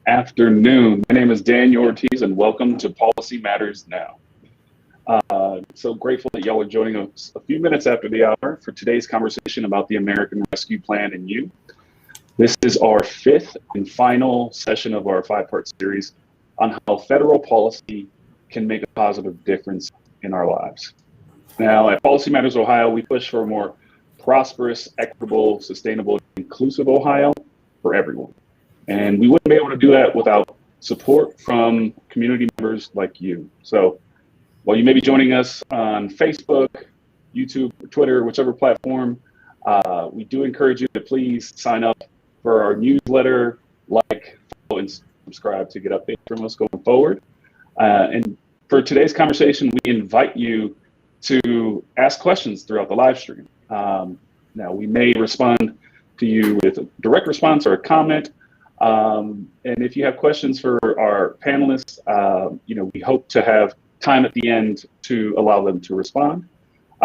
afternoon. My name is Daniel Ortiz, and welcome to Policy Matters Now. So grateful that y'all are joining us a few minutes after the hour for today's conversation about the American Rescue Plan and you. This is our fifth and final session of our five-part series on how federal policy can make a positive difference in our lives. Now, at Policy Matters Ohio, we push for a more prosperous, equitable, sustainable, inclusive Ohio for everyone. And we wouldn't be able to do that without support from community members like you. So while you may be joining us on Facebook, YouTube, or Twitter, whichever platform, we do encourage you to please sign up for our newsletter, like, follow, and subscribe to get updates from us going forward. And for today's conversation, we invite you to ask questions throughout the live stream. Now, we may respond to you with a direct response or a comment. And if you have questions for our panelists, we hope to have time at the end to allow them to respond.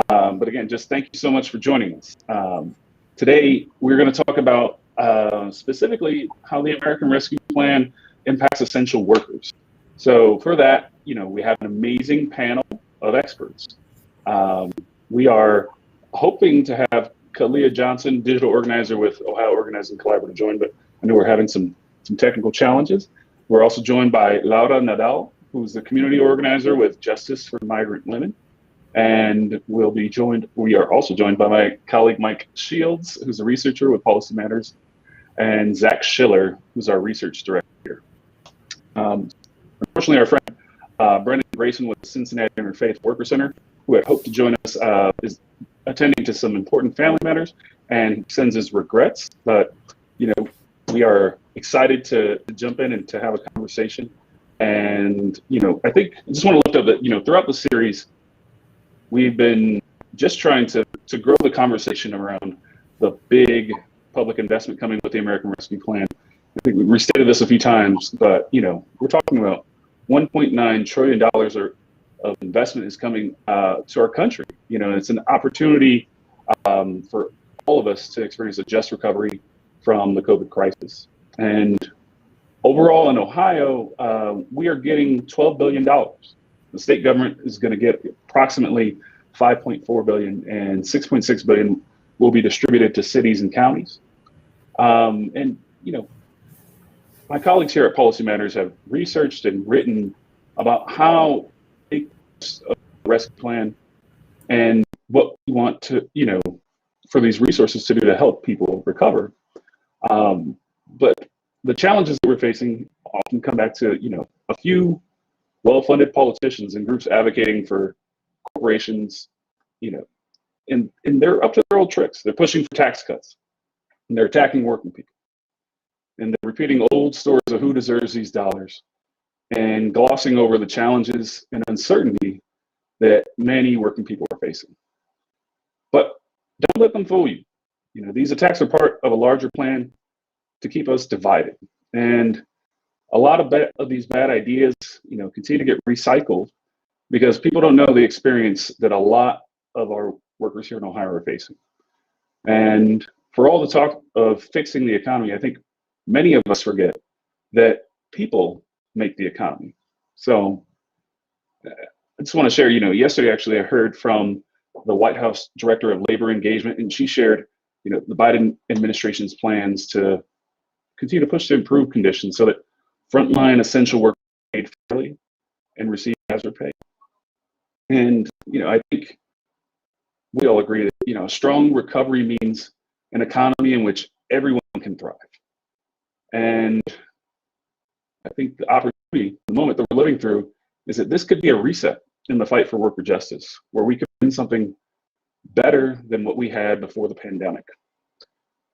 But again, just thank you so much for joining us. Today, we're going to talk about specifically how the American Rescue Plan impacts essential workers. So for that, we have an amazing panel of experts. We are hoping to have Kalia Johnson, digital organizer with Ohio Organizing Collaborative, join, but I know we're having some technical challenges. We're also joined by Laura Nadal, who's the community organizer with Justice for Migrant Women. And we are also joined by my colleague, Mike Shields, who's a researcher with Policy Matters, and Zach Schiller, who's our research director. Unfortunately, our friend Brendan Grayson with the Cincinnati Interfaith Worker Center, who had hoped to join us, is attending to some important family matters and sends his regrets. But, we are excited to jump in and to have a conversation. And, I think I just want to lift up that, throughout the series, we've been just trying to grow the conversation around the big public investment coming with the American Rescue Plan. I think we restated this a few times, but, we're talking about $1.9 trillion of investment is coming to our country. It's an opportunity for all of us to experience a just recovery from the COVID crisis. And overall in Ohio, we are getting $12 billion. The state government is going to get approximately $5.4 billion, and $6.6 billion will be distributed to cities and counties. My colleagues here at Policy Matters have researched and written about how the rescue plan and what we want to, for these resources to do to help people recover. But the challenges that we're facing often come back to, a few well-funded politicians and groups advocating for corporations, and they're up to their old tricks. They're pushing for tax cuts, and they're attacking working people. And they're repeating old stories of who deserves these dollars and glossing over the challenges and uncertainty that many working people are facing. But don't let them fool you. These attacks are part of a larger plan to keep us divided. And a lot of these bad ideas, continue to get recycled because people don't know the experience that a lot of our workers here in Ohio are facing. And for all the talk of fixing the economy, I think many of us forget that people make the economy. So I just want to share, yesterday actually I heard from the White House Director of Labor Engagement, and she shared, the Biden administration's plans to continue to push to improve conditions so that frontline essential workers are paid fairly and receive hazard pay. And, I think we all agree that, a strong recovery means an economy in which everyone can thrive. And I think the opportunity, the moment that we're living through, is that this could be a reset in the fight for worker justice, where we could win something better than what we had before the pandemic.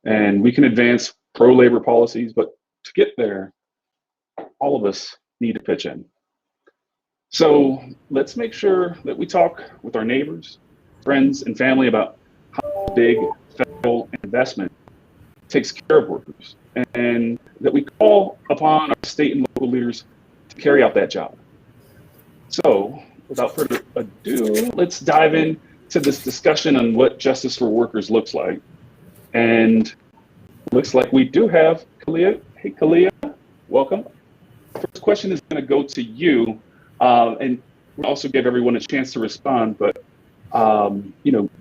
And we can advance pro-labor policies, but to get there, all of us need to pitch in. So let's make sure that we talk with our neighbors, friends, and family about how big federal investment takes care of workers, and that we call upon our state and local leaders to carry out that job. So without further ado, let's dive into this discussion on what justice for workers looks like. And looks like we do have Kalia. Hey, Kalia, welcome. first question is going to go to you, and we'll also give everyone a chance to respond. But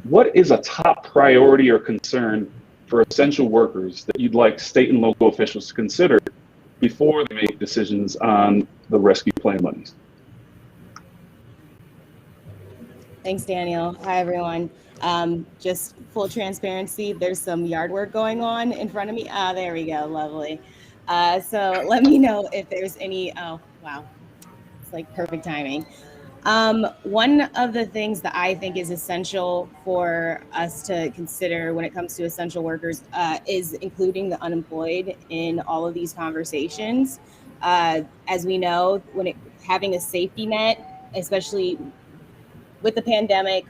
what is a top priority or concern for essential workers that you'd like state and local officials to consider before they make decisions on the rescue plan monies? Thanks, Daniel. Hi, everyone. Just full transparency, there's some yard work going on in front of me. There we go. Lovely. So let me know if there's any, oh, wow. It's like perfect timing. One of the things that I think is essential for us to consider when it comes to essential workers is including the unemployed in all of these conversations. As we know, having a safety net, especially with the pandemic,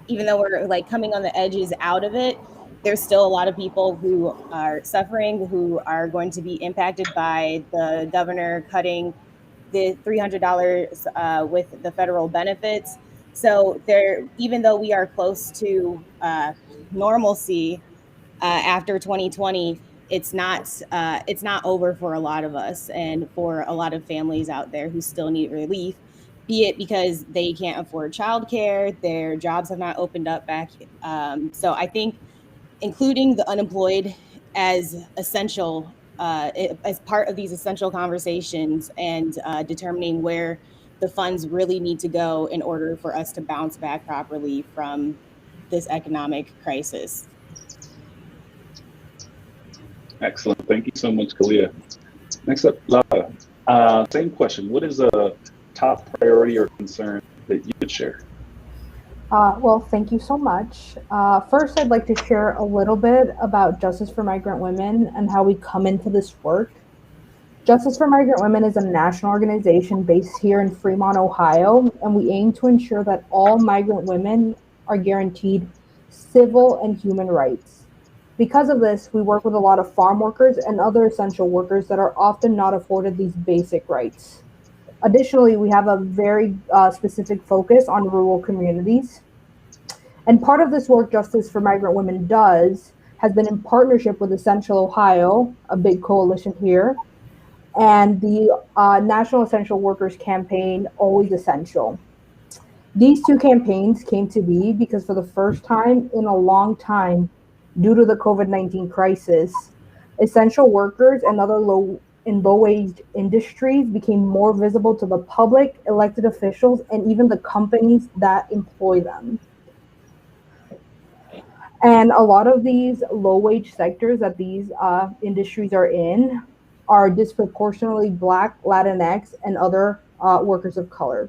even though we're like coming on the edges out of it, there's still a lot of people who are suffering, who are going to be impacted by the governor cutting the $300 with the federal benefits. So even though we are close to normalcy after 2020, it's not over for a lot of us and for a lot of families out there who still need relief, be it because they can't afford childcare, their jobs have not opened up back. So I think including the unemployed as essential, as part of these essential conversations, and determining where the funds really need to go in order for us to bounce back properly from this economic crisis. Excellent. Thank you so much, Kalia. Next up, Lara. Same question. What is a top priority or concern that you would share? Well, thank you so much. First, I'd like to share a little bit about Justice for Migrant Women and how we come into this work. Justice for Migrant Women is a national organization based here in Fremont, Ohio, and we aim to ensure that all migrant women are guaranteed civil and human rights. Because of this, we work with a lot of farm workers and other essential workers that are often not afforded these basic rights. Additionally, we have a very specific focus on rural communities. And part of this work Justice for Migrant Women does has been in partnership with Essential Ohio, a big coalition here, and the National Essential Workers Campaign, Always Essential. These two campaigns came to be because for the first time in a long time, due to the COVID-19 crisis, essential workers and other low-wage industries became more visible to the public, elected officials, and even the companies that employ them. And a lot of these low-wage sectors that these industries are in are disproportionately Black, Latinx, and other workers of color.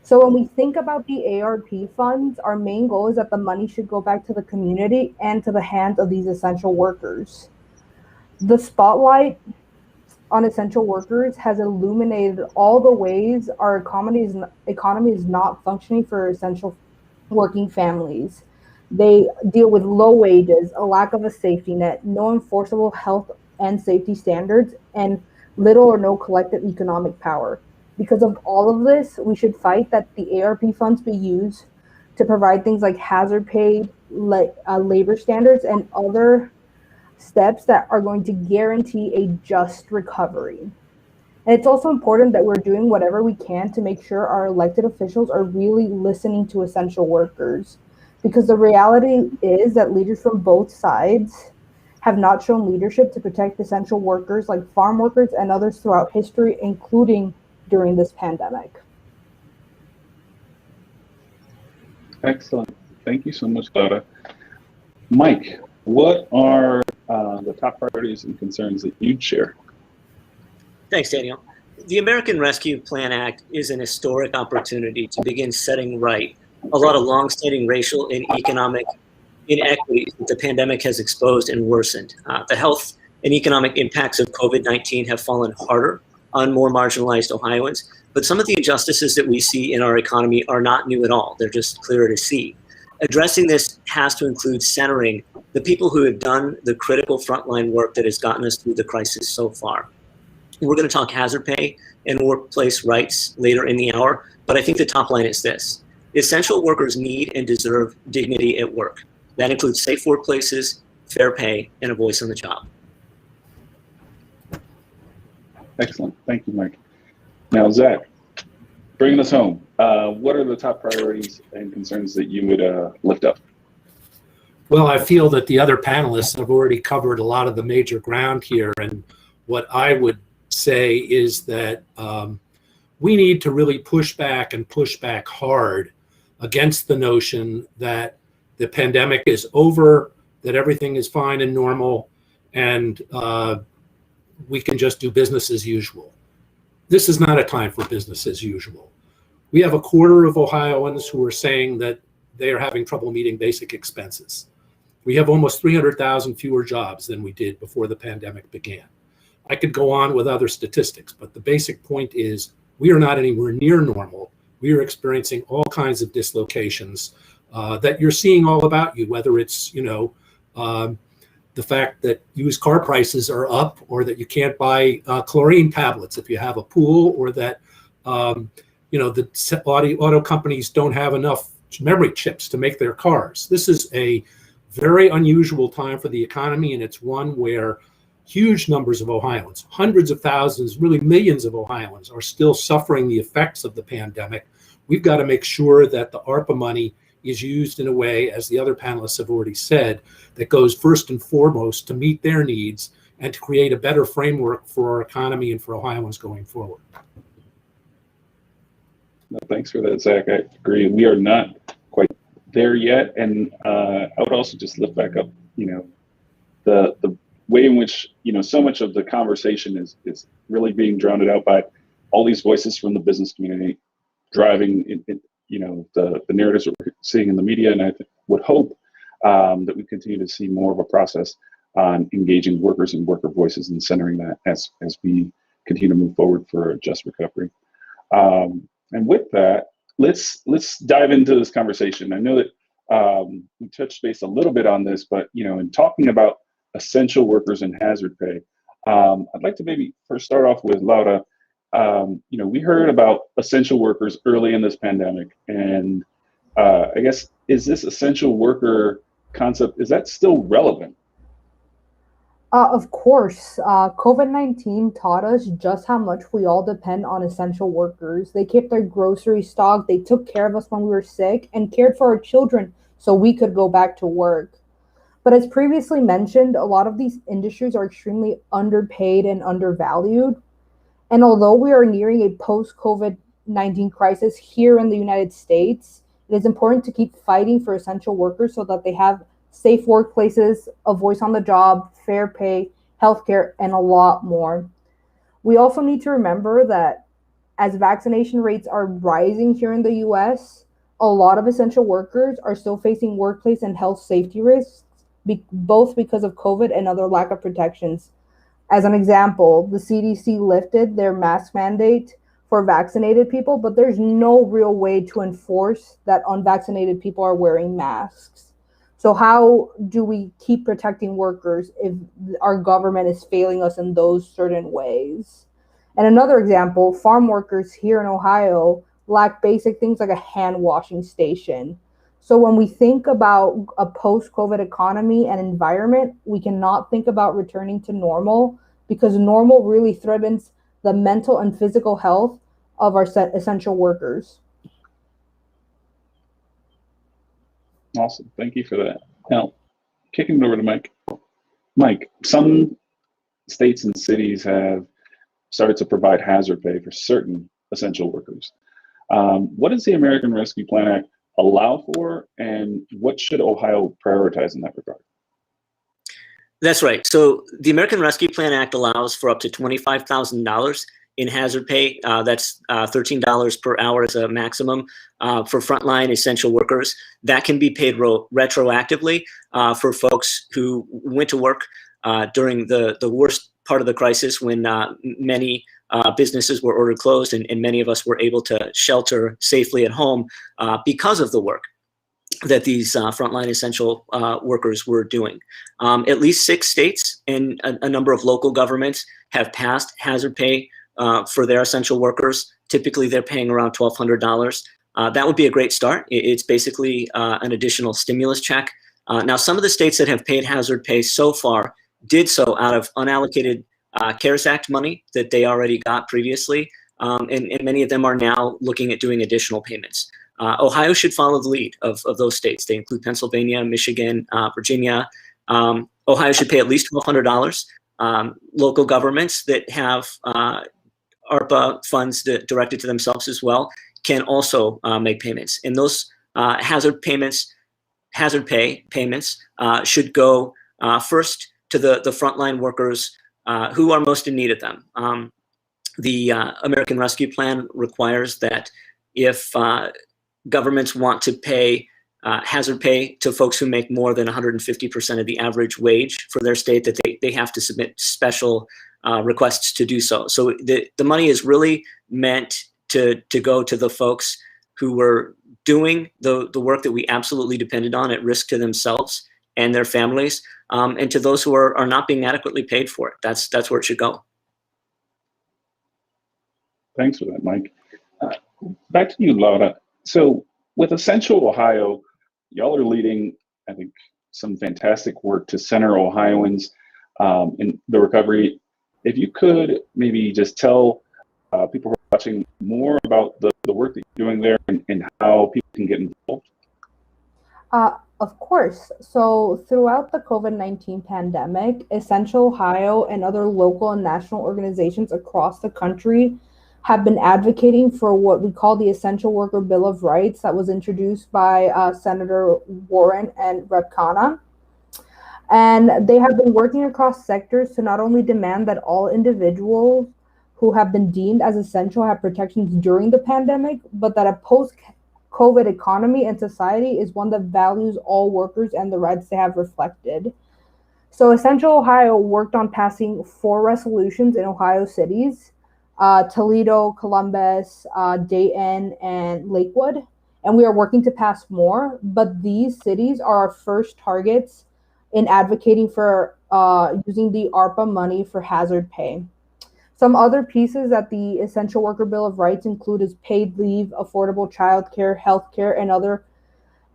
So when we think about the ARP funds, our main goal is that the money should go back to the community and to the hands of these essential workers. The spotlight on essential workers has illuminated all the ways our economy is not functioning for essential working families. They deal with low wages, a lack of a safety net, no enforceable health and safety standards, and little or no collective economic power. Because of all of this, we should fight that the ARP funds be used to provide things like hazard pay, labor standards, and other steps that are going to guarantee a just recovery. And it's also important that we're doing whatever we can to make sure our elected officials are really listening to essential workers. Because the reality is that leaders from both sides have not shown leadership to protect essential workers like farm workers and others throughout history, including during this pandemic. Excellent. Thank you so much, Clara. Mike, what are the top priorities and concerns that you'd share? Thanks, Daniel. The American Rescue Plan Act is an historic opportunity to begin setting right a lot of longstanding racial and economic inequities that the pandemic has exposed and worsened. The health and economic impacts of COVID-19 have fallen harder on more marginalized Ohioans, but some of the injustices that we see in our economy are not new at all. They're just clearer to see. Addressing this has to include centering the people who have done the critical frontline work that has gotten us through the crisis so far. We're going to talk hazard pay and workplace rights later in the hour, but I think the top line is this. Essential workers need and deserve dignity at work. That includes safe workplaces, fair pay, and a voice on the job. Excellent. Thank you, Mike. Now, Zach, bringing us home, what are the top priorities and concerns that you would lift up? Well, I feel that the other panelists have already covered a lot of the major ground here. And what I would say is that we need to really push back and push back hard against the notion that the pandemic is over, that everything is fine and normal, and we can just do business as usual. This is not a time for business as usual. We have a quarter of Ohioans who are saying that they are having trouble meeting basic expenses. We have almost 300,000 fewer jobs than we did before the pandemic began. I could go on with other statistics, but the basic point is we are not anywhere near normal. We are experiencing all kinds of dislocations that you're seeing all about you, whether it's, the fact that used car prices are up, or that you can't buy chlorine tablets if you have a pool, or that, the auto companies don't have enough memory chips to make their cars. This is a very unusual time for the economy, and it's one where huge numbers of Ohioans, hundreds of thousands, really millions of Ohioans, are still suffering the effects of the pandemic. We've got to make sure that the ARPA money is used in a way, as the other panelists have already said, that goes first and foremost to meet their needs and to create a better framework for our economy and for Ohioans going forward. No, thanks for that, Zach. I agree. We are not quite there yet. And I would also just lift back up, the way in which, so much of the conversation is really being drowned out by all these voices from the business community driving the narratives that we're seeing in the media. And I would hope that we continue to see more of a process on engaging workers and worker voices and centering that as we continue to move forward for a just recovery. And with that, let's dive into this conversation. I know that we touched base a little bit on this, but in talking about essential workers and hazard pay, I'd like to maybe first start off with Laura. We heard about essential workers early in this pandemic, and I guess, is this essential worker concept, is that still relevant? Of course, COVID-19 taught us just how much we all depend on essential workers. They kept our grocery stock, they took care of us when we were sick, and cared for our children so we could go back to work. But as previously mentioned, a lot of these industries are extremely underpaid and undervalued. And although we are nearing a post-COVID-19 crisis here in the United States, it is important to keep fighting for essential workers so that they have safe workplaces, a voice on the job, fair pay, healthcare, and a lot more. We also need to remember that as vaccination rates are rising here in the US, a lot of essential workers are still facing workplace and health safety risks, both because of COVID and other lack of protections. As an example, the CDC lifted their mask mandate for vaccinated people, but there's no real way to enforce that unvaccinated people are wearing masks. So how do we keep protecting workers if our government is failing us in those certain ways? And another example, farm workers here in Ohio lack basic things like a hand washing station. So when we think about a post-COVID economy and environment, we cannot think about returning to normal, because normal really threatens the mental and physical health of our essential workers. Awesome. Thank you for that. Now, kicking it over to Mike. Mike, some states and cities have started to provide hazard pay for certain essential workers. What does the American Rescue Plan Act allow for, and what should Ohio prioritize in that regard? That's right. So the American Rescue Plan Act allows for up to $25,000 in hazard pay. That's $13 per hour as a maximum for frontline essential workers. That can be paid retroactively for folks who went to work during the worst part of the crisis, when many businesses were ordered closed, and many of us were able to shelter safely at home because of the work that these frontline essential workers were doing. At least 6 states and a number of local governments have passed hazard pay for their essential workers. Typically, they're paying around $1,200. That would be a great start. It's basically an additional stimulus check. Now, some of the states that have paid hazard pay so far did so out of unallocated CARES Act money that they already got previously. and many of them are now looking at doing additional payments. Ohio should follow the lead of those states. They include Pennsylvania, Michigan, Virginia. Ohio should pay at least $1,200. Local governments that have ARPA funds directed to themselves as well can also make payments. And those hazard pay payments should go first to the frontline workers who are most in need of them. The American Rescue Plan requires that if governments want to pay hazard pay to folks who make more than 150% of the average wage for their state, that they have to submit special requests to do so. So the money is really meant to go to the folks who were doing the work that we absolutely depended on at risk to themselves and their families, and to those who are not being adequately paid for it. That's where it should go. Thanks for that, Mike. Back to you, Laura. So with Essential Ohio, y'all are leading, I think, some fantastic work to center Ohioans in the recovery. If you could maybe just tell people who are watching more about the work that you're doing there and how people can get involved. Of course. So throughout the COVID-19 pandemic, Essential Ohio and other local and national organizations across the country have been advocating for what we call the Essential Worker Bill of Rights that was introduced by Senator Warren and Rep. Khanna. And they have been working across sectors to not only demand that all individuals who have been deemed as essential have protections during the pandemic, but that a post-COVID economy and society is one that values all workers and the rights they have reflected. So Essential Ohio worked on passing 4 resolutions in Ohio cities, Toledo, Columbus, Dayton, and Lakewood. And we are working to pass more, but these cities are our first targets in advocating for using the ARPA money for hazard pay. Some other pieces that the Essential Worker Bill of Rights include is paid leave, affordable childcare, healthcare, and other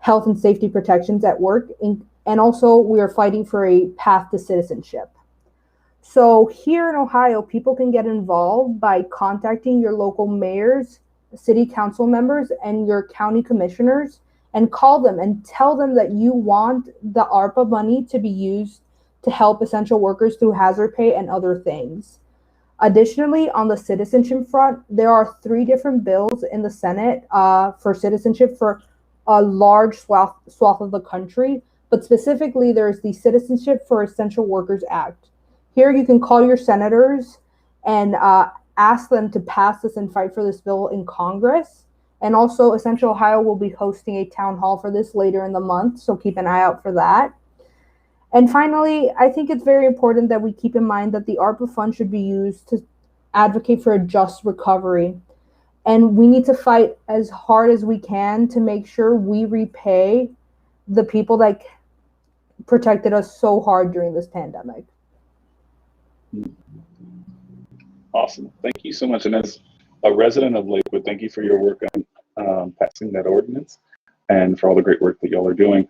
health and safety protections at work. And also we are fighting for a path to citizenship. So here in Ohio, people can get involved by contacting your local mayors, city council members, and your county commissioners, and call them and tell them that you want the ARPA money to be used to help essential workers through hazard pay and other things. Additionally, on the citizenship front, there are 3 different bills in the Senate for citizenship for a large swath of the country, but specifically there's the Citizenship for Essential Workers Act. Here you can call your senators and ask them to pass this and fight for this bill in Congress. And also Essential Ohio will be hosting a town hall for this later in the month, so keep an eye out for that. And finally, I think it's very important that we keep in mind that the ARPA fund should be used to advocate for a just recovery. And we need to fight as hard as we can to make sure we repay the people that protected us so hard during this pandemic. Awesome. Thank you so much. And as a resident of Lakewood, thank you for your work on passing that ordinance and for all the great work that y'all are doing.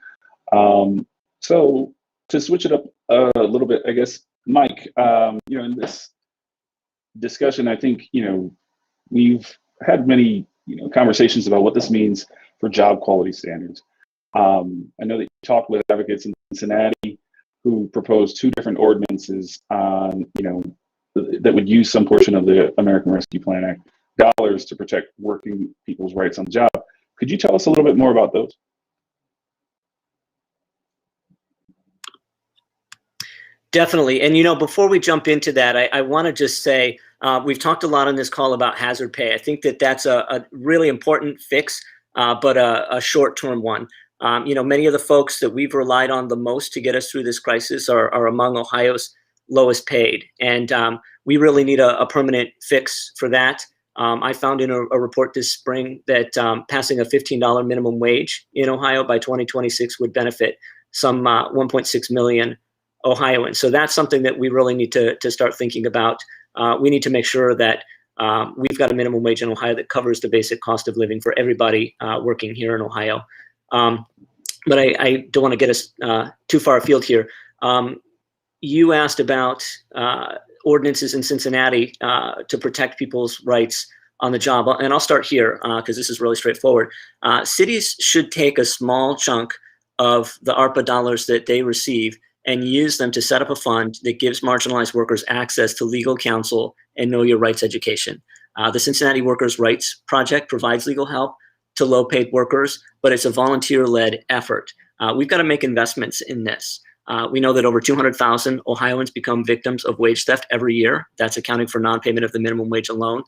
So to switch it up a little bit, I guess, Mike, in this discussion, I think, we've had many, conversations about what this means for job quality standards. I know that you talked with advocates in Cincinnati who proposed 2 different ordinances on, that would use some portion of the American Rescue Plan Act dollars to protect working people's rights on the job. Could you tell us a little bit more about those? Definitely. And, before we jump into that, I want to just say, we've talked a lot on this call about hazard pay. I think that that's a really important fix, but a short-term one. Many of the folks that we've relied on the most to get us through this crisis are among Ohio's lowest paid. And we really need a permanent fix for that. I found in a report this spring that passing a $15 minimum wage in Ohio by 2026 would benefit some 1.6 million Ohioans. So that's something that we really need to start thinking about. We need to make sure that we've got a minimum wage in Ohio that covers the basic cost of living for everybody working here in Ohio. But I don't want to get us too far afield here. You asked about ordinances in Cincinnati to protect people's rights on the job. And I'll start here because this is really straightforward. Cities should take a small chunk of the ARPA dollars that they receive and use them to set up a fund that gives marginalized workers access to legal counsel and know your rights education. The Cincinnati Workers' Rights Project provides legal help to low-paid workers, but it's a volunteer-led effort. We've got to make investments in this. We know that over 200,000 Ohioans become victims of wage theft every year. That's accounting for non-payment of the minimum wage alone.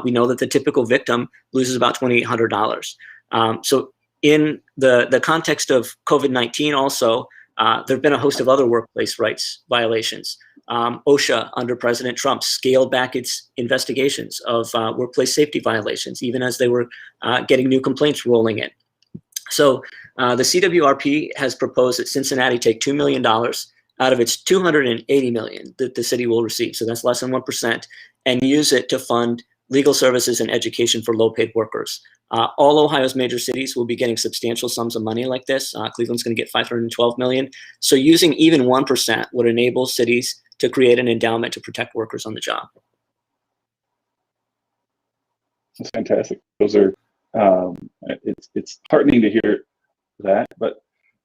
We know that the typical victim loses about $2,800. So in the context of COVID-19 also, there have been a host of other workplace rights violations. OSHA, under President Trump, scaled back its investigations of workplace safety violations, even as they were getting new complaints rolling in. So the CWRP has proposed that Cincinnati take $2 million out of its $280 million that the city will receive, so that's less than 1%, and use it to fund legal services and education for low-paid workers. All Ohio's major cities will be getting substantial sums of money like this. Cleveland's going to get $512 million. So using even 1% would enable cities to create an endowment to protect workers on the job. That's fantastic. Those are, it's heartening to hear that, but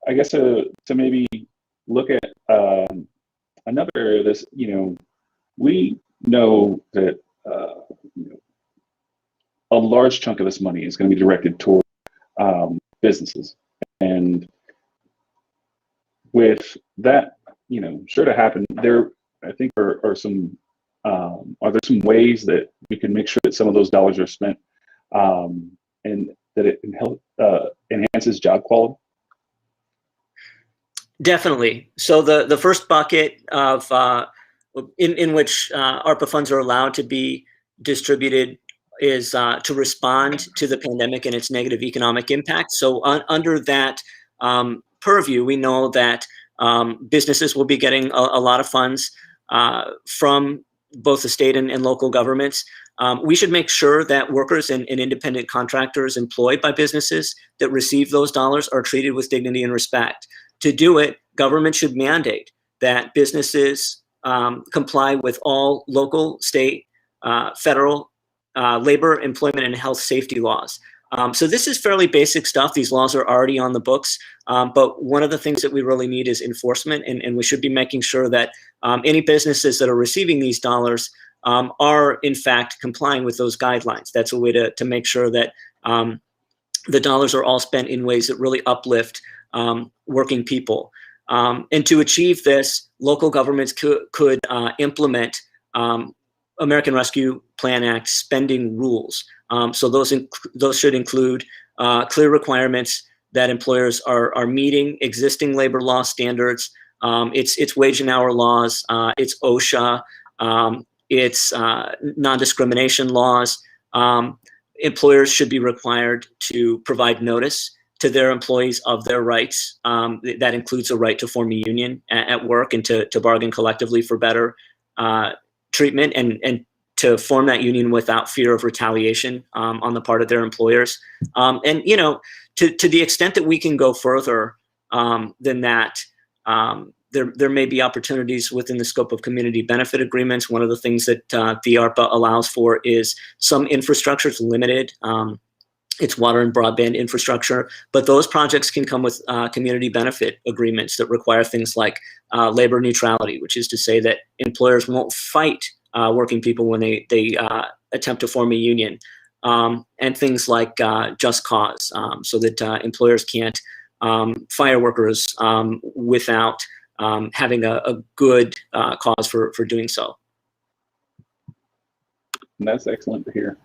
I guess to maybe look at another area of this, we know that a large chunk of this money is going to be directed toward businesses, and with that, sure to happen, there I think are some are there some ways that we can make sure that some of those dollars are spent and that it enhances job quality? Definitely. So the first bucket of in which ARPA funds are allowed to be distributed is to respond to the pandemic and its negative economic impact. So under that purview, we know that businesses will be getting a lot of funds from both the state and local governments. We should make sure that workers and independent contractors employed by businesses that receive those dollars are treated with dignity and respect. To do it, government should mandate that businesses comply with all local, state, federal labor, employment, and health safety laws. So this is fairly basic stuff. These laws are already on the books, but one of the things that we really need is enforcement, and we should be making sure that any businesses that are receiving these dollars are in fact complying with those guidelines. That's a way to make sure that the dollars are all spent in ways that really uplift working people. And to achieve this, local governments could implement American Rescue Plan Act spending rules. So those should include clear requirements that employers are meeting existing labor law standards. It's wage and hour laws. It's OSHA. It's non-discrimination laws. Employers should be required to provide notice to their employees of their rights. That includes a right to form a union at work and to bargain collectively for better treatment and to form that union without fear of retaliation on the part of their employers. And to the extent that we can go further than that, there may be opportunities within the scope of community benefit agreements. One of the things that the ARPA allows for is some infrastructure is limited. It's water and broadband infrastructure, but those projects can come with community benefit agreements that require things like labor neutrality, which is to say that employers won't fight working people when they attempt to form a union, and things like just cause, so that employers can't fire workers without having a good cause for doing so. And that's excellent to hear.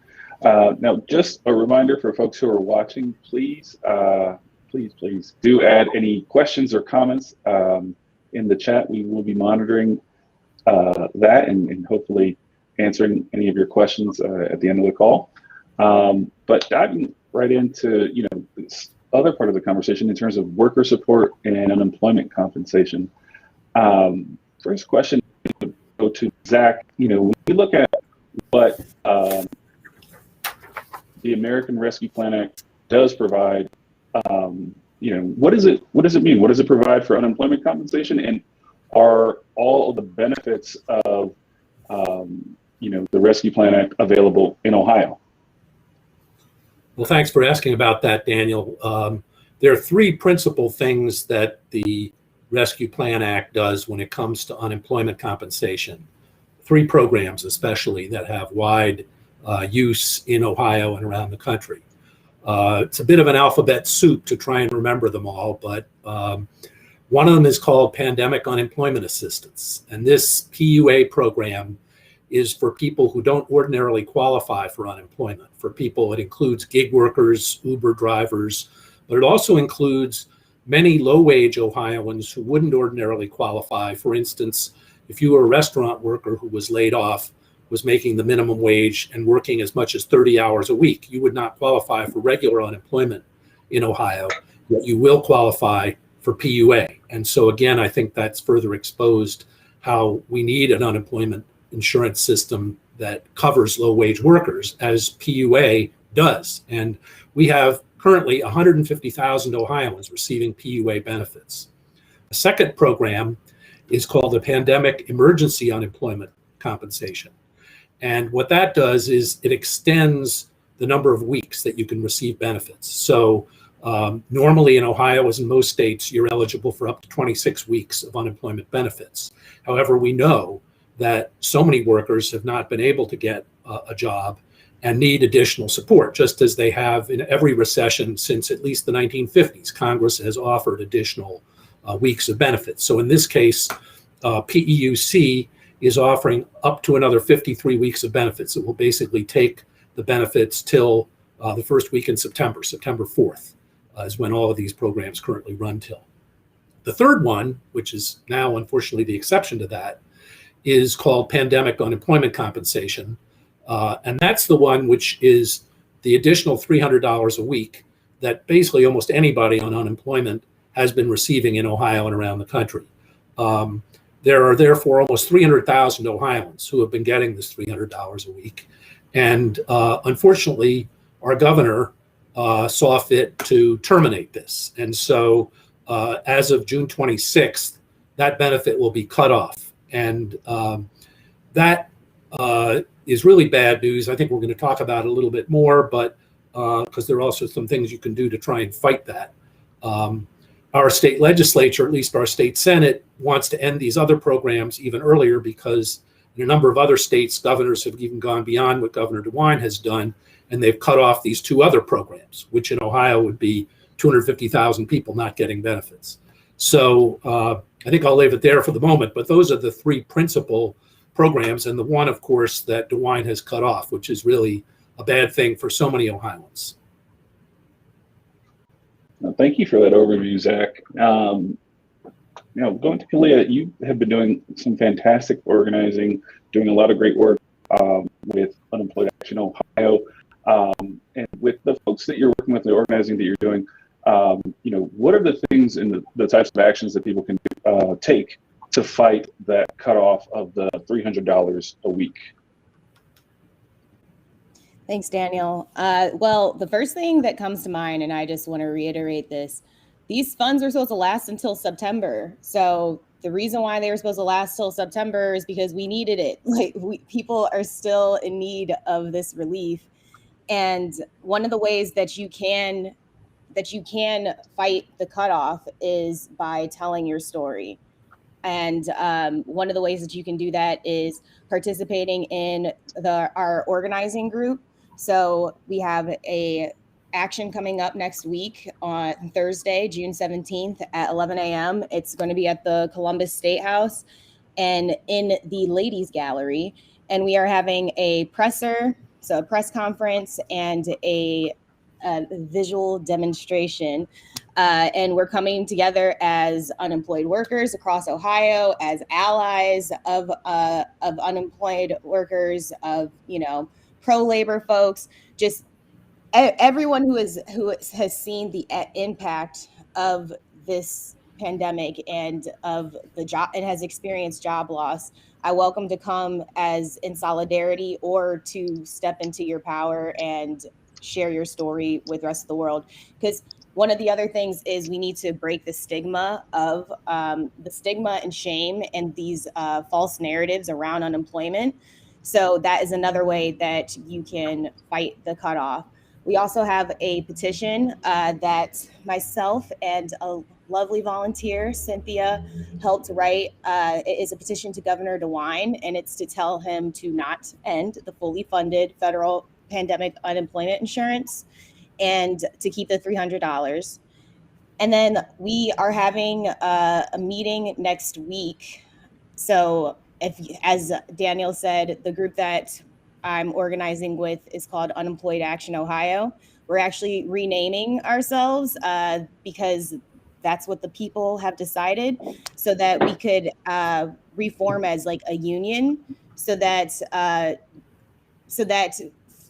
Now, just a reminder for folks who are watching, please do add any questions or comments in the chat. We will be monitoring that and hopefully answering any of your questions at the end of the call. But diving right into this other part of the conversation in terms of worker support and unemployment compensation. First question would go to Zach. When we look at what the American Rescue Plan Act does provide, what does it mean? What does it provide for unemployment compensation, and are all of the benefits of the Rescue Plan Act available in Ohio? Well, thanks for asking about that, Daniel. There are three principal things that the Rescue Plan Act does when it comes to unemployment compensation. Three programs, especially, that have wide use in Ohio and around the country. It's a bit of an alphabet soup to try and remember them all, but one of them is called Pandemic Unemployment Assistance. And this PUA program is for people who don't ordinarily qualify for unemployment. For people, it includes gig workers, Uber drivers, but it also includes many low-wage Ohioans who wouldn't ordinarily qualify. For instance, if you were a restaurant worker who was laid off, was making the minimum wage and working as much as 30 hours a week, you would not qualify for regular unemployment in Ohio, but you will qualify for PUA. And so again, I think that's further exposed how we need an unemployment insurance system that covers low-wage workers, as PUA does. And we have currently 150,000 Ohioans receiving PUA benefits. The second program is called the Pandemic Emergency Unemployment Compensation. And what that does is it extends the number of weeks that you can receive benefits. So normally in Ohio, as in most states, you're eligible for up to 26 weeks of unemployment benefits. However, we know that so many workers have not been able to get a job and need additional support, just as they have in every recession since at least the 1950s. Congress has offered additional weeks of benefits. So in this case, PEUC is offering up to another 53 weeks of benefits. It will basically take the benefits till the first week in September, September 4th, is when all of these programs currently run till. The third one, which is now unfortunately the exception to that, is called Pandemic Unemployment Compensation. And that's the one which is the additional $300 a week that basically almost anybody on unemployment has been receiving in Ohio and around the country. There are therefore almost 300,000 Ohioans who have been getting this $300 a week. And unfortunately, our governor saw fit to terminate this. And so as of June 26th, that benefit will be cut off. And that is really bad news. I think we're going to talk about it a little bit more, but because there are also some things you can do to try and fight that. Our state legislature, at least our state Senate, wants to end these other programs even earlier because in a number of other states, governors have even gone beyond what Governor DeWine has done, and they've cut off these two other programs, which in Ohio would be 250,000 people not getting benefits. So I think I'll leave it there for the moment, but those are the three principal programs, and the one, of course, that DeWine has cut off, which is really a bad thing for so many Ohioans. Thank you for that overview, Zach. Going to Kalia, you have been doing some fantastic organizing, doing a lot of great work with Unemployed Action Ohio, and with the folks that you're working with, the organizing that you're doing. What are the things and the types of actions that people can take to fight that cutoff of the $300 a week? Thanks, Daniel. Well, the first thing that comes to mind, and I just want to reiterate this, these funds are supposed to last until September. So the reason why they were supposed to last till September is because we needed it. People are still in need of this relief. And one of the ways that you can fight the cutoff is by telling your story. And one of the ways that you can do that is participating in our organizing group. So we have a action coming up next week on Thursday, June 17th at 11 a.m. It's going to be at the Columbus State House and in the Ladies Gallery. And we are having a presser, so a press conference and a visual demonstration. And we're coming together as unemployed workers across Ohio, as allies of unemployed workers, of, pro-labor folks, just everyone who has seen the impact of this pandemic and of the job and has experienced job loss. I welcome to come as in solidarity or to step into your power and share your story with the rest of the world. Because one of the other things is we need to break the stigma of the stigma and shame and these false narratives around unemployment. So that is another way that you can fight the cutoff. We also have a petition that myself and a lovely volunteer, Cynthia, helped write. It is a petition to Governor DeWine, and it's to tell him to not end the fully funded federal pandemic unemployment insurance and to keep the $300. And then we are having a meeting next week. So as Daniel said, the group that I'm organizing with is called Unemployed Action Ohio. We're actually renaming ourselves because that's what the people have decided, so that we could reform as like a union, so that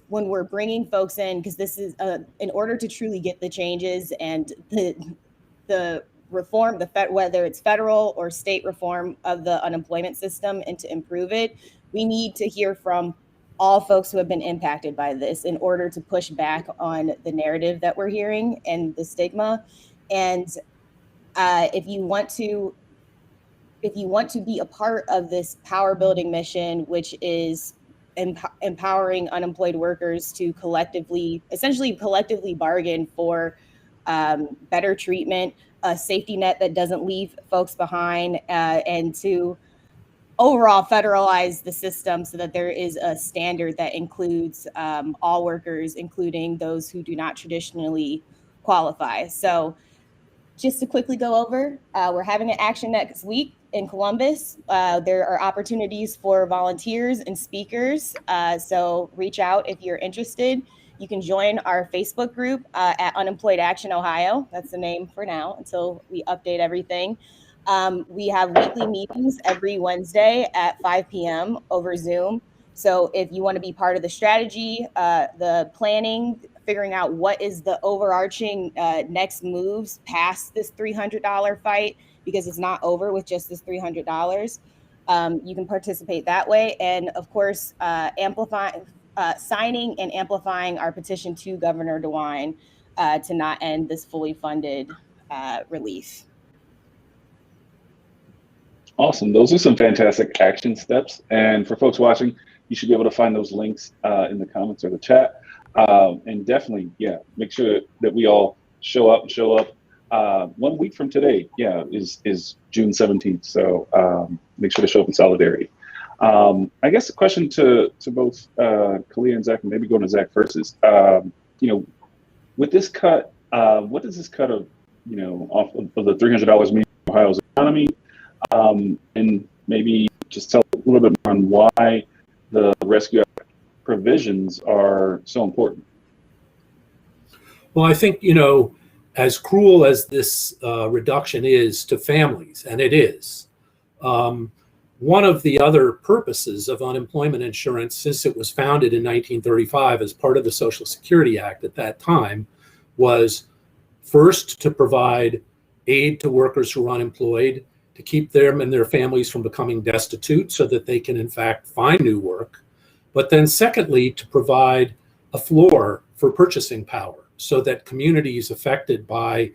when we're bringing folks in, because this is in order to truly get the changes and the reform, whether it's federal or state reform of the unemployment system and to improve it, we need to hear from all folks who have been impacted by this in order to push back on the narrative that we're hearing and the stigma. And if you want to be a part of this power building mission, which is empowering unemployed workers to essentially collectively bargain for better treatment, a safety net that doesn't leave folks behind, and to overall federalize the system so that there is a standard that includes all workers, including those who do not traditionally qualify. So just to quickly go over, we're having an action next week in Columbus. There are opportunities for volunteers and speakers. So reach out if you're interested. You can join our Facebook group at Unemployed Action Ohio. That's the name for now until we update everything. We have weekly meetings every Wednesday at 5 p.m. over Zoom. So if you want to be part of the strategy, the planning, figuring out what is the overarching next moves past this $300 fight, because it's not over with just this $300, you can participate that way. And of course, signing and amplifying our petition to Governor DeWine to not end this fully funded relief. Awesome. Those are some fantastic action steps. And for folks watching, you should be able to find those links in the comments or the chat. And definitely, make sure that we all show up. 1 week from today, is June 17th. So make sure to show up in solidarity. I guess the question to both Kalia and Zach, and maybe going to Zach first, is, with this cut, what does this cut of, off of the $300 mean for Ohio's economy? And maybe just tell a little bit more on why the Rescue Act provisions are so important. Well, I think, as cruel as this reduction is to families, and it is, one of the other purposes of unemployment insurance, since it was founded in 1935 as part of the Social Security Act at that time, was first to provide aid to workers who are unemployed, to keep them and their families from becoming destitute so that they can, in fact, find new work. But then secondly, to provide a floor for purchasing power so that communities affected by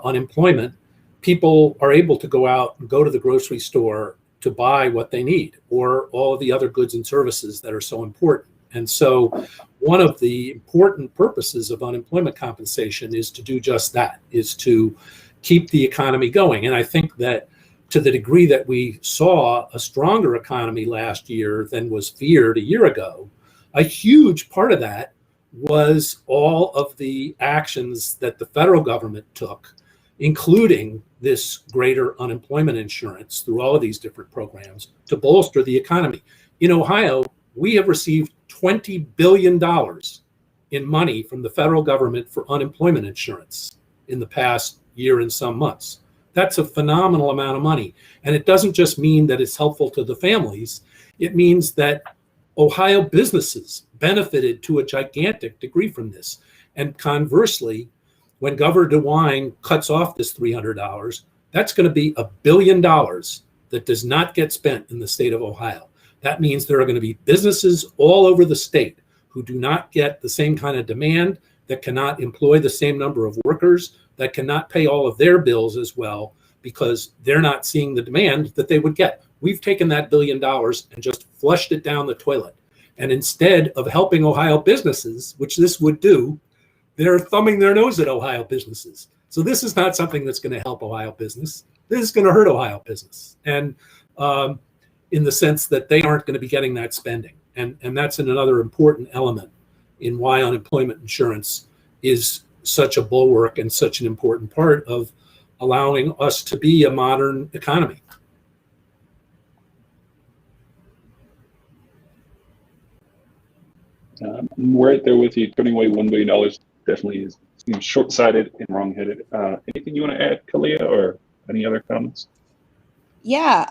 unemployment, people are able to go out and go to the grocery store to buy what they need, or all of the other goods and services that are so important. And so one of the important purposes of unemployment compensation is to do just that, is to keep the economy going. And I think that to the degree that we saw a stronger economy last year than was feared a year ago, a huge part of that was all of the actions that the federal government took, including this greater unemployment insurance through all of these different programs to bolster the economy. In Ohio, we have received $20 billion in money from the federal government for unemployment insurance in the past year and some months. That's a phenomenal amount of money. And it doesn't just mean that it's helpful to the families. It means that Ohio businesses benefited to a gigantic degree from this. And conversely, when Governor DeWine cuts off this $300, that's going to be $1 billion that does not get spent in the state of Ohio. That means there are going to be businesses all over the state who do not get the same kind of demand, that cannot employ the same number of workers, that cannot pay all of their bills as well, because they're not seeing the demand that they would get. We've taken that $1 billion and just flushed it down the toilet. And instead of helping Ohio businesses, which this would do, they're thumbing their nose at Ohio businesses. So this is not something that's going to help Ohio business. This is going to hurt Ohio business. And in the sense that they aren't going to be getting that spending. And that's another important element in why unemployment insurance is such a bulwark and such an important part of allowing us to be a modern economy. I'm right there with you. Turning away $1 billion definitely seems short-sighted and wrong-headed. Anything you want to add, Kalia, or any other comments? Yeah,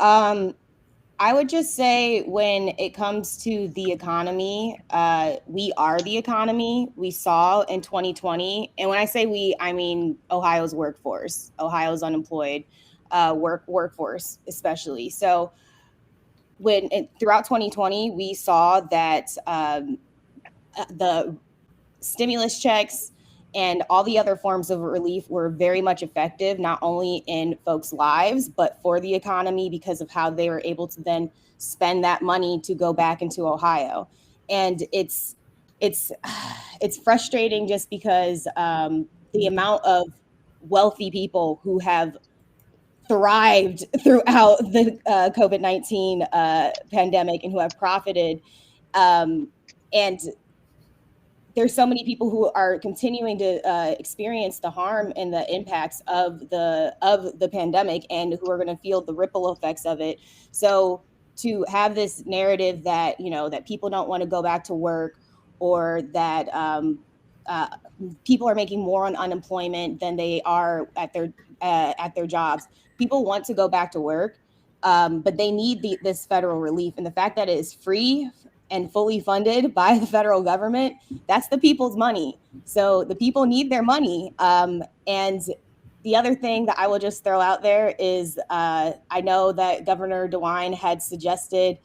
I would just say when it comes to the economy, we are the economy. We saw in 2020, and when I say we, I mean Ohio's workforce, Ohio's unemployed workforce especially. So throughout 2020, we saw that the stimulus checks and all the other forms of relief were very much effective, not only in folks' lives, but for the economy because of how they were able to then spend that money to go back into Ohio. And it's frustrating just because the amount of wealthy people who have thrived throughout the COVID-19 pandemic and who have profited, and there's so many people who are continuing to experience the harm and the impacts of the pandemic and who are going to feel the ripple effects of it. So to have this narrative that, that people don't want to go back to work, or that people are making more on unemployment than they are at their jobs. People want to go back to work, but they need this federal relief. And the fact that it is free and fully funded by the federal government, that's the people's money. So the people need their money. And the other thing that I will just throw out there is I know that Governor DeWine had suggested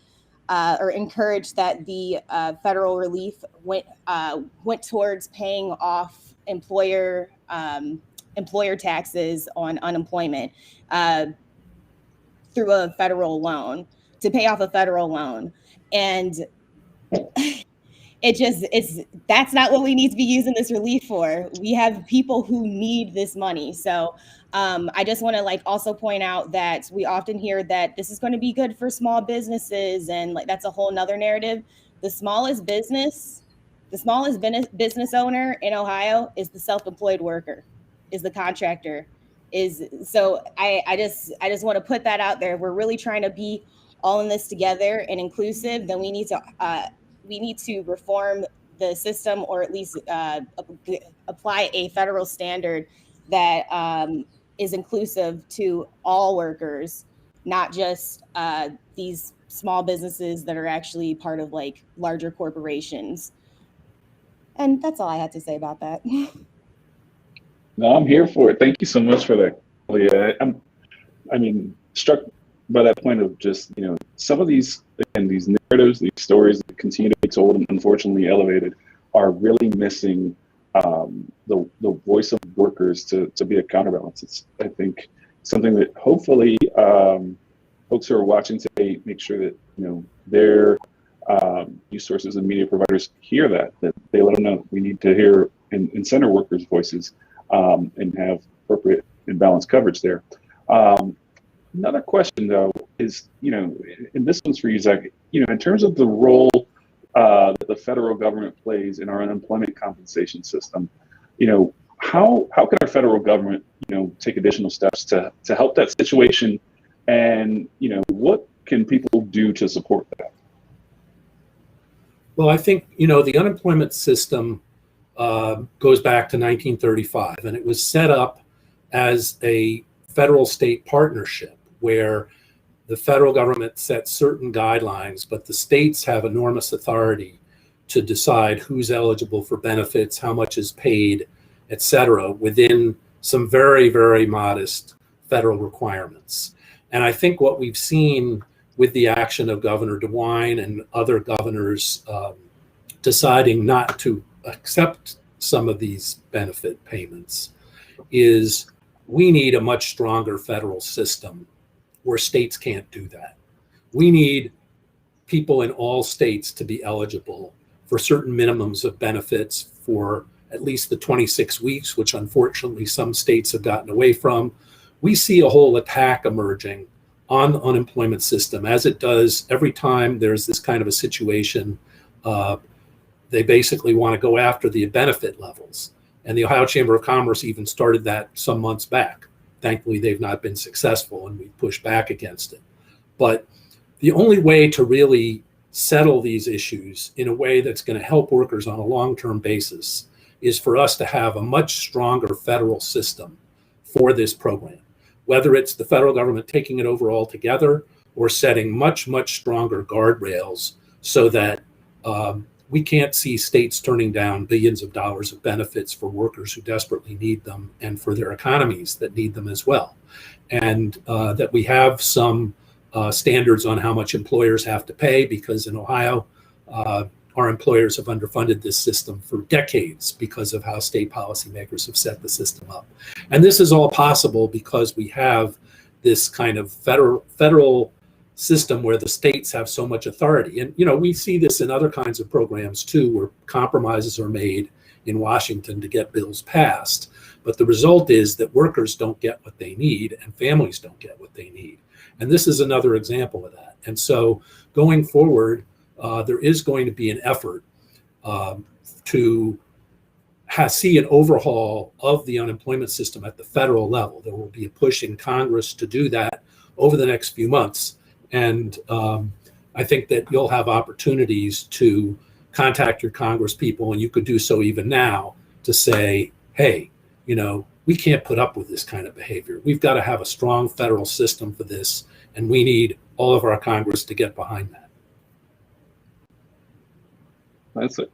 or encouraged that the federal relief went towards paying off employer taxes on unemployment through a federal loan, to pay off a federal loan. And that's not what we need to be using this relief for. We have people who need this money. So I just want to also point out that we often hear that this is going to be good for small businesses, and that's a whole nother narrative. The smallest business owner in Ohio is the self-employed worker, is the contractor. So I just want to put that out there. We're really trying to be all in this together and inclusive. Then we need to reform the system, or at least apply a federal standard that is inclusive to all workers, not just these small businesses that are actually part of larger corporations. And that's all I had to say about that. No, I'm here for it. Thank you so much for that. I'm struck by that point of just, some of these narratives, these stories that continue to be told and unfortunately elevated, are really missing the voice of workers to be a counterbalance. It's, I think, something that hopefully folks who are watching today make sure that, their news sources and media providers hear that they let them know we need to hear and center workers' voices and have appropriate and balanced coverage there. Another question, though, is, and this one's for you, Zach, in terms of the role that the federal government plays in our unemployment compensation system, how can our federal government, take additional steps to help that situation? And, what can people do to support that? Well, I think, the unemployment system goes back to 1935, and it was set up as a federal-state partnership where the federal government sets certain guidelines, but the states have enormous authority to decide who's eligible for benefits, how much is paid, et cetera, within some very, very modest federal requirements. And I think what we've seen with the action of Governor DeWine and other governors deciding not to accept some of these benefit payments is we need a much stronger federal system where states can't do that. We need people in all states to be eligible for certain minimums of benefits for at least the 26 weeks, which unfortunately some states have gotten away from, we see a whole attack emerging on the unemployment system, as it does every time there's this kind of a situation. They basically want to go after the benefit levels. And the Ohio Chamber of Commerce even started that some months back. Thankfully, they've not been successful, and we pushed back against it. But the only way to really settle these issues in a way that's going to help workers on a long-term basis is for us to have a much stronger federal system for this program, whether it's the federal government taking it over altogether or setting much, much stronger guardrails so that we can't see states turning down billions of dollars of benefits for workers who desperately need them and for their economies that need them as well. And that we have some standards on how much employers have to pay, because in Ohio, our employers have underfunded this system for decades because of how state policymakers have set the system up. And this is all possible because we have this kind of federal system where the states have so much authority. And, we see this in other kinds of programs too, where compromises are made in Washington to get bills passed. But the result is that workers don't get what they need and families don't get what they need. And this is another example of that. And so going forward, there is going to be an effort to see an overhaul of the unemployment system at the federal level. There will be a push in Congress to do that over the next few months. And I think that you'll have opportunities to contact your Congress people, and you could do so even now, to say, hey, we can't put up with this kind of behavior. We've got to have a strong federal system for this, and we need all of our Congress to get behind that. That's a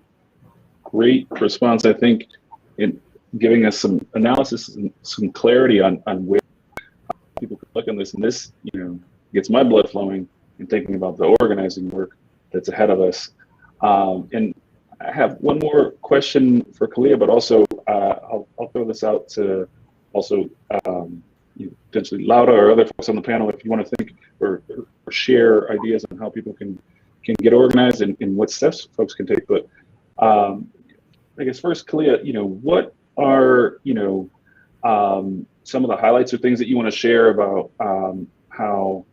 great response, I think, in giving us some analysis and some clarity on where people could look on this. And this, gets my blood flowing and thinking about the organizing work that's ahead of us. And I have one more question for Kalia, but also I'll throw this out to also potentially Lauda or other folks on the panel if you want to think or share ideas on how people can get organized and what steps folks can take. But I guess first, Kalia, what are some of the highlights or things that you want to share about how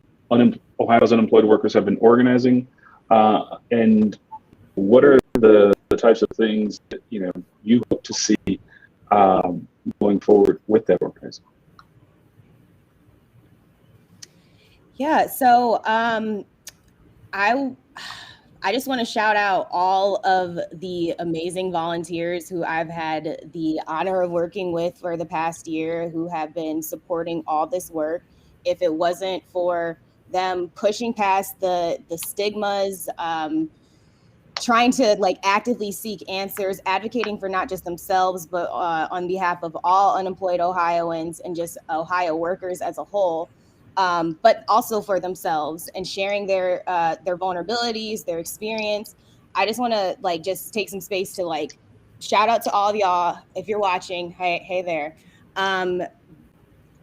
Ohio's unemployed workers have been organizing, and what are the types of things that you hope to see going forward with that organizing? Yeah, so I just want to shout out all of the amazing volunteers who I've had the honor of working with for the past year, who have been supporting all this work. If it wasn't for them pushing past the stigmas, trying to actively seek answers, advocating for not just themselves, but on behalf of all unemployed Ohioans and just Ohio workers as a whole, but also for themselves and sharing their vulnerabilities, their experience. I just want to just take some space to shout out to all of y'all. If you're watching, hey there,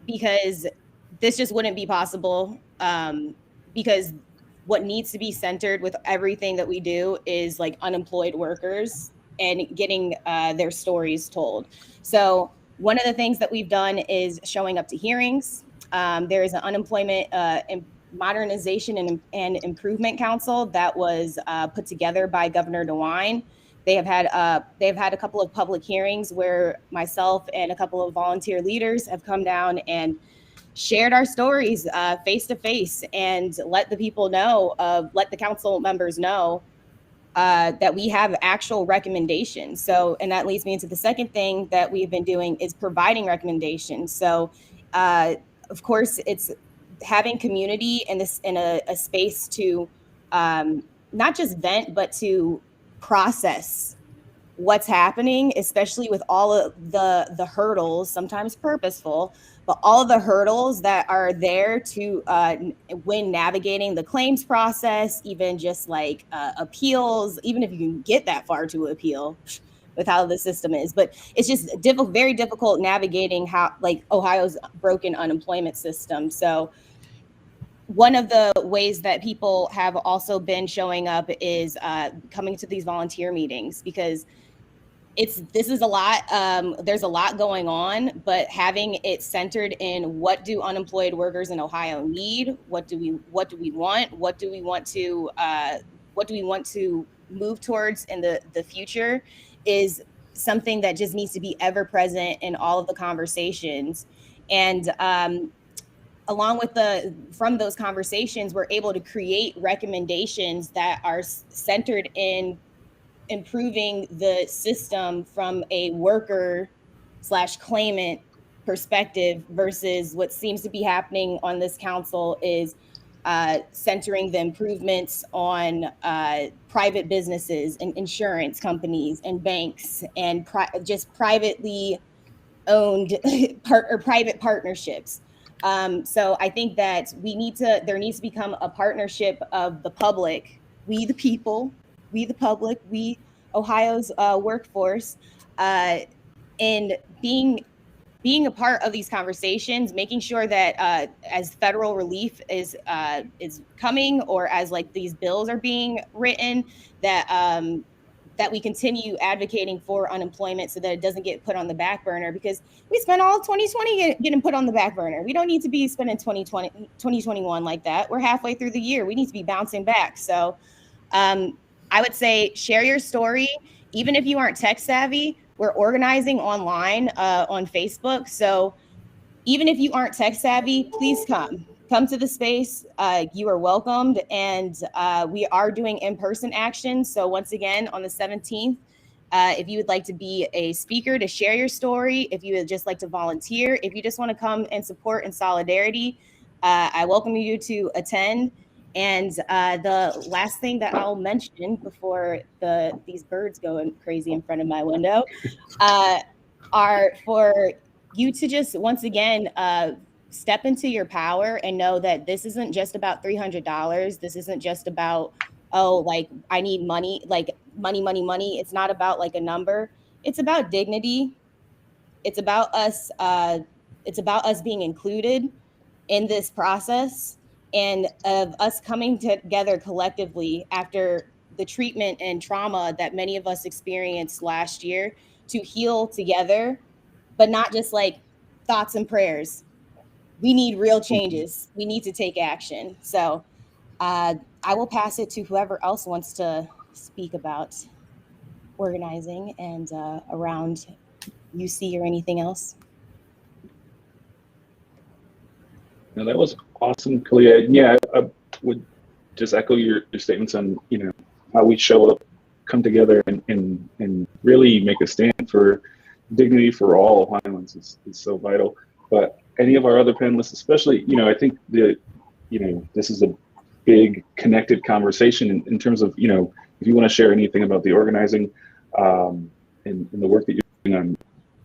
because this just wouldn't be possible, because what needs to be centered with everything that we do is unemployed workers and getting their stories told. So one of the things that we've done is showing up to hearings. There is an unemployment modernization and improvement council that was put together by Governor DeWine. They have had a couple of public hearings where myself and a couple of volunteer leaders have come down and shared our stories face to face and let the people know, let the council members know that we have actual recommendations. So, and that leads me into the second thing that we've been doing is providing recommendations. So, of course, it's having community in a space to not just vent, but to process what's happening, especially with all of the hurdles, sometimes purposeful, but all of the hurdles that are there to when navigating the claims process, even just appeals, even if you can get that far to appeal with how the system is. But it's just very difficult navigating how Ohio's broken unemployment system. So one of the ways that people have also been showing up is coming to these volunteer meetings, because this is a lot. There's a lot going on, but having it centered in what do unemployed workers in Ohio need? What do we want? What do we want to move towards in the future is something that just needs to be ever present in all of the conversations. And along with from those conversations, we're able to create recommendations that are centered in improving the system from a worker / claimant perspective versus what seems to be happening on this council is centering the improvements on private businesses and insurance companies and banks and just privately owned private partnerships. So I think that there needs to become a partnership of the public, we the people, we the public, we Ohio's workforce, and being a part of these conversations, making sure that as federal relief is coming, or as like these bills are being written, that we continue advocating for unemployment so that it doesn't get put on the back burner, because we spent all 2020 getting put on the back burner. We don't need to be spending 2021 like that. We're halfway through the year. We need to be bouncing back. So I would say share your story. Even if you aren't tech savvy, we're organizing online on Facebook. So even if you aren't tech savvy, please come to the space. You are welcomed. And we are doing in-person action. So once again, on the 17th, if you would like to be a speaker to share your story, if you would just like to volunteer, if you just want to come and support in solidarity, I welcome you to attend. And the last thing that I'll mention before these birds go crazy in front of my window are for you to just, once again, step into your power and know that this isn't just about $300. This isn't just about, oh, like I need money, like money. It's not about like a number. It's about dignity. It's about us. It's about us being included in this process, and of us coming together collectively after the treatment and trauma that many of us experienced last year to heal together, but not just like thoughts and prayers. We need real changes. We need to take action. So I will pass it to whoever else wants to speak about organizing and around UC or anything else. No, that was awesome, Kalia. And yeah, I would just echo your statements on, how we show up, come together, and really make a stand for dignity for all Ohioans is so vital. But any of our other panelists, especially, I think this is a big connected conversation in terms of, if you want to share anything about the organizing and the work that you're doing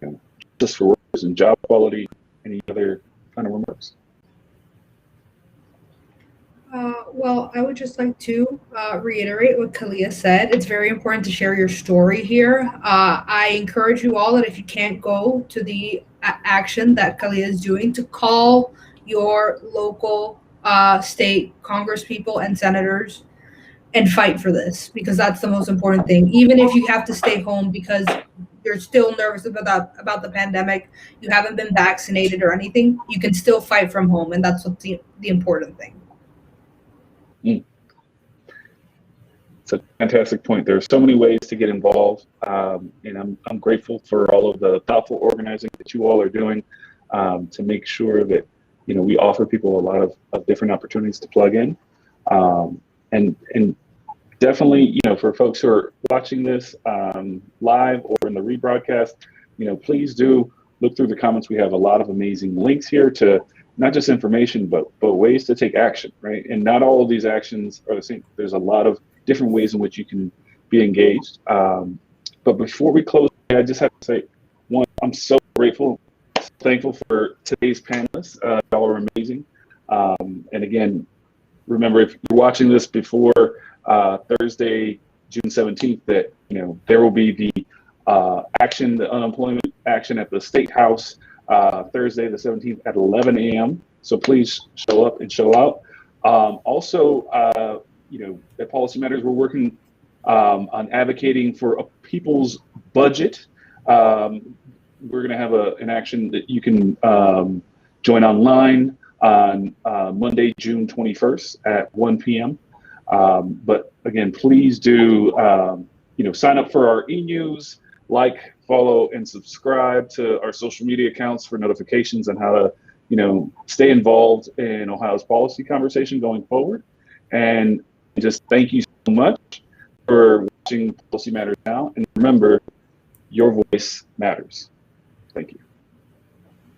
on just for workers and job quality, any other kind of remarks? Well, I would just like to reiterate what Kalia said. It's very important to share your story here. I encourage you all that if you can't go to the action that Kalia is doing, to call your local state congresspeople and senators and fight for this, because that's the most important thing. Even if you have to stay home because you're still nervous about the pandemic, you haven't been vaccinated or anything, you can still fight from home, and that's what's the important thing. It's a fantastic point. There are so many ways to get involved, and I'm grateful for all of the thoughtful organizing that you all are doing to make sure that we offer people a lot of different opportunities to plug in, and definitely for folks who are watching this live or in the rebroadcast, please do look through the comments. We have a lot of amazing links here to not just information, but ways to take action, right? And not all of these actions are the same. There's a lot of different ways in which you can be engaged. But before we close, I just have to say, one, I'm so grateful, thankful for today's panelists. Y'all are amazing. And again, remember, if you're watching this before Thursday, June 17th, that there will be the unemployment action at the State House Thursday the 17th at 11 a.m. So please show up and show out. Also, at Policy Matters, we're working on advocating for a people's budget. We're going to have an action that you can join online on Monday, June 21st at 1 p.m. But again, please do sign up for our e-news, like, follow, and subscribe to our social media accounts for notifications on how to stay involved in Ohio's policy conversation going forward. And just thank you so much for watching Policy Matters Now. And remember, your voice matters. Thank you.